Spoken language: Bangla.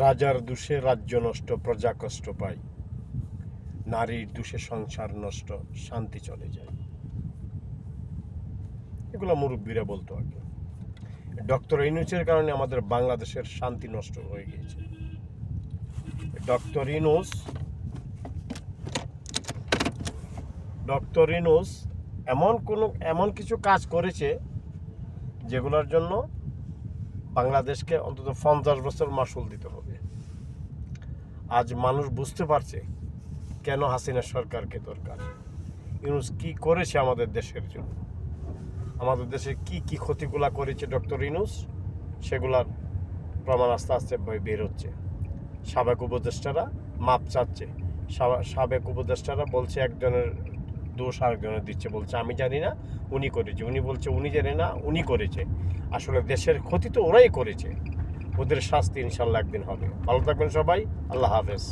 রাজার দোষে রাজ্য নষ্ট, প্রজা কষ্ট পায়, নারীর দোষে সংসার নষ্ট, শান্তি চলে যায়। এগুলো মুরব্বীরা বলতো আগে। ডক্টর ইউনূসের কারণে আমাদের বাংলাদেশের শান্তি নষ্ট হয়ে গিয়েছে। ডক্টর ইউনূস এমন কিছু কাজ করেছে যেগুলোর জন্য বাংলাদেশকে অন্তত 50 বছর মাসুল দিতে হবে। আজ মানুষ বুঝতে পারছে কেন হাসিনা সরকারকে দরকার। ইউনূস কি করেছে আমাদের দেশের জন্য, আমাদের দেশে কি কি ক্ষতিগুলা করেছে ডক্টর ইউনূস, সেগুলার প্রমাণ আস্তে আস্তে বের হচ্ছে। সাবেক উপদেষ্টারা মাপ চাচ্ছে, সাবেক উপদেষ্টারা বলছে একজনের দোষ আরেকজনের দিচ্ছে, বলছে আমি জানি না, উনি করেছে। উনি বলছে উনি জানে না, উনি করেছে। আসলে দেশের ক্ষতি তো ওরাই করেছে। ওদের শাস্তি ইনশাল্লাহ একদিন হবে। ভালো থাকবেন সবাই। আল্লাহ হাফেজ।